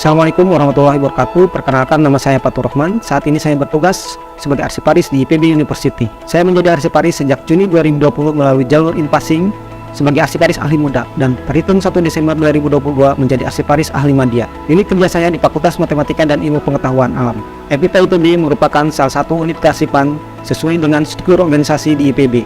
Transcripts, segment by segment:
Assalamualaikum warahmatullahi wabarakatuh. Perkenalkan, nama saya Fatur Rahman. Saat ini saya bertugas sebagai arsiparis di IPB University. Saya menjadi arsiparis sejak Juni 2020 melalui jalur in-passing sebagai arsiparis ahli muda, dan terhitung 1 Desember 2022 menjadi arsiparis ahli media. Ini kerja saya di Fakultas Matematika dan Ilmu Pengetahuan Alam. FIPA IPB merupakan salah satu unit kearsipan sesuai dengan struktur organisasi di IPB.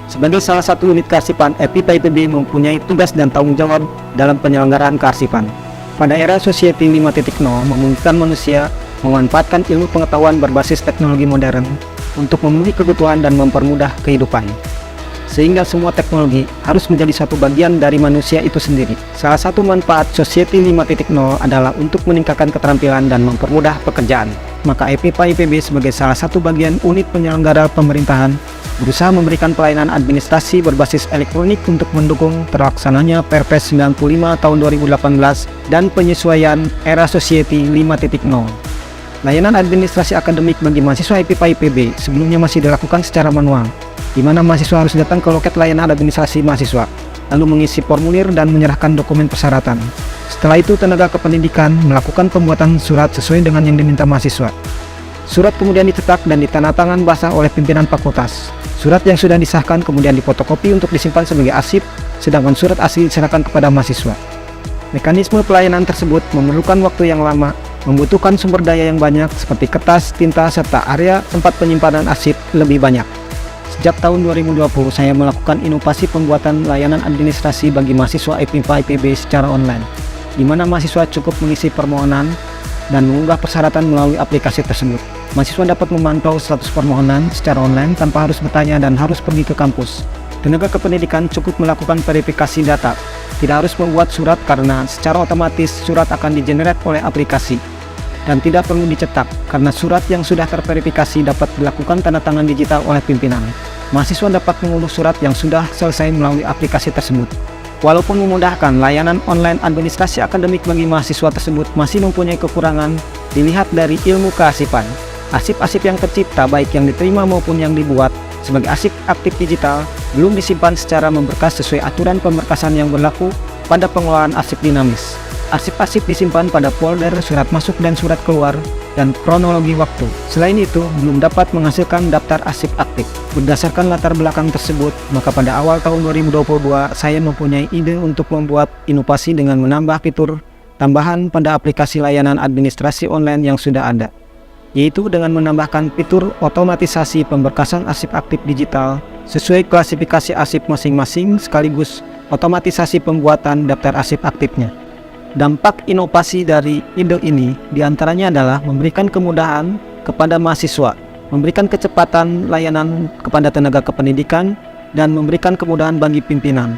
Sebagai salah satu unit kearsipan, FIPA IPB mempunyai tugas dan tanggung jawab dalam penyelenggaraan kearsipan. Pada era Society 5.0 memungkinkan manusia memanfaatkan ilmu pengetahuan berbasis teknologi modern untuk memenuhi kebutuhan dan mempermudah kehidupan. Sehingga semua teknologi harus menjadi satu bagian dari manusia itu sendiri. Salah satu manfaat Society 5.0 adalah untuk meningkatkan keterampilan dan mempermudah pekerjaan. Maka FIPA IPB sebagai salah satu bagian unit penyelenggara pemerintahan berusaha memberikan pelayanan administrasi berbasis elektronik untuk mendukung terlaksananya Perpres 95 tahun 2018 dan penyesuaian era Society 5.0. Layanan administrasi akademik bagi mahasiswa FIPA IPB sebelumnya masih dilakukan secara manual, di mana mahasiswa harus datang ke loket layanan administrasi mahasiswa, lalu mengisi formulir dan menyerahkan dokumen persyaratan. Setelah itu, tenaga kependidikan melakukan pembuatan surat sesuai dengan yang diminta mahasiswa. Surat kemudian dicetak dan ditandatangan basah oleh pimpinan fakultas. Surat yang sudah disahkan kemudian difotokopi untuk disimpan sebagai arsip, sedangkan surat asli diserahkan kepada mahasiswa. Mekanisme pelayanan tersebut memerlukan waktu yang lama, membutuhkan sumber daya yang banyak seperti kertas, tinta, serta area tempat penyimpanan arsip lebih banyak. Sejak tahun 2020, saya melakukan inovasi pembuatan layanan administrasi bagi mahasiswa FIPA IPB secara online, di mana mahasiswa cukup mengisi permohonan dan mengunggah persyaratan melalui aplikasi tersebut. Mahasiswa dapat memantau status permohonan secara online tanpa harus bertanya dan harus pergi ke kampus. Tenaga kependidikan cukup melakukan verifikasi data, tidak harus membuat surat karena secara otomatis surat akan digenerate oleh aplikasi, dan tidak perlu dicetak karena surat yang sudah terverifikasi dapat dilakukan tanda tangan digital oleh pimpinan. Mahasiswa dapat mengunduh surat yang sudah selesai melalui aplikasi tersebut. Walaupun memudahkan, layanan online administrasi akademik bagi mahasiswa tersebut masih mempunyai kekurangan dilihat dari ilmu kearsipan. Arsip-arsip yang tercipta, baik yang diterima maupun yang dibuat sebagai arsip aktif digital, belum disimpan secara memberkas sesuai aturan pemberkasan yang berlaku pada pengelolaan arsip dinamis. Arsip-arsip disimpan pada folder surat masuk dan surat keluar, dan kronologi waktu. Selain itu, belum dapat menghasilkan daftar arsip aktif. Berdasarkan latar belakang tersebut, maka pada awal tahun 2022, saya mempunyai ide untuk membuat inovasi dengan menambah fitur tambahan pada aplikasi layanan administrasi online yang sudah ada, yaitu dengan menambahkan fitur otomatisasi pemberkasan arsip aktif digital sesuai klasifikasi arsip masing-masing, sekaligus otomatisasi pembuatan daftar arsip aktifnya. Dampak inovasi dari ide ini diantaranya adalah memberikan kemudahan kepada mahasiswa, memberikan kecepatan layanan kepada tenaga kependidikan, dan memberikan kemudahan bagi pimpinan.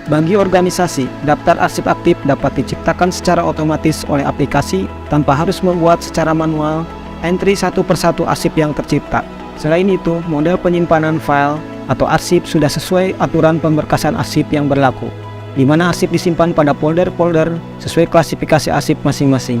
Bagi organisasi, daftar arsip aktif dapat diciptakan secara otomatis oleh aplikasi tanpa harus membuat secara manual entry satu persatu arsip yang tercipta. Selain itu, model penyimpanan file atau arsip sudah sesuai aturan pemberkasan arsip yang berlaku, di mana arsip disimpan pada folder-folder sesuai klasifikasi arsip masing-masing.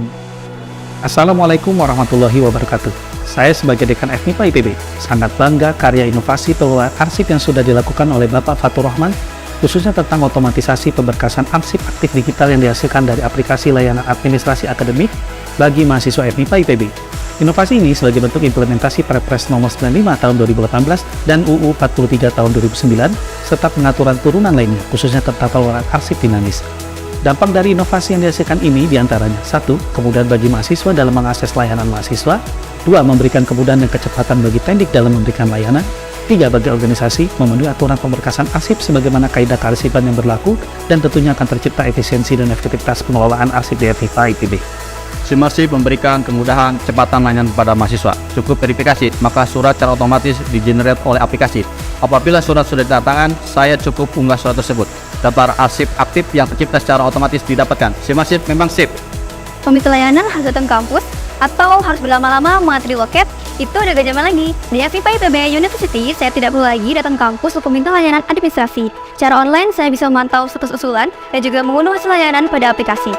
Assalamualaikum warahmatullahi wabarakatuh. Saya sebagai Dekan FIPA IPB sangat bangga karya inovasi pengelolaan arsip yang sudah dilakukan oleh Bapak Fatur Rahman, khususnya tentang otomatisasi pemberkasan arsip aktif digital yang dihasilkan dari aplikasi layanan administrasi akademik bagi mahasiswa FIPA IPB. Inovasi ini sebagai bentuk implementasi Perpres nomor 95 tahun 2018 dan UU 43 tahun 2009 serta pengaturan turunan lainnya, khususnya tentang pengelolaan arsip dinamis. Dampak dari inovasi yang dihasilkan ini diantaranya: 1. Kemudahan bagi mahasiswa dalam mengakses layanan mahasiswa. 2. Memberikan kemudahan dan kecepatan bagi pendidik dalam memberikan layanan. 3. Bagi organisasi memenuhi aturan pemberkasan arsip sebagaimana kaidah kearsipan yang berlaku, dan tentunya akan tercipta efisiensi dan efektivitas pengelolaan arsip di FIPA IPB. SIM-arsip memberikan kemudahan kecepatan layanan kepada mahasiswa. Cukup verifikasi, maka surat secara otomatis digenerate oleh aplikasi. Apabila surat sudah ditandatangan, saya cukup unggah surat tersebut. Daftar arsip aktif yang tercipta secara otomatis didapatkan. SIM-arsip memang sip. Komite layanan harus datang kampus atau harus berlama-lama mengantri loket, itu ada gak zaman lagi. Di FIPA IPB University, saya tidak perlu lagi datang kampus untuk meminta layanan administrasi. Secara online, saya bisa memantau status usulan dan juga mengunduh hasil layanan pada aplikasi.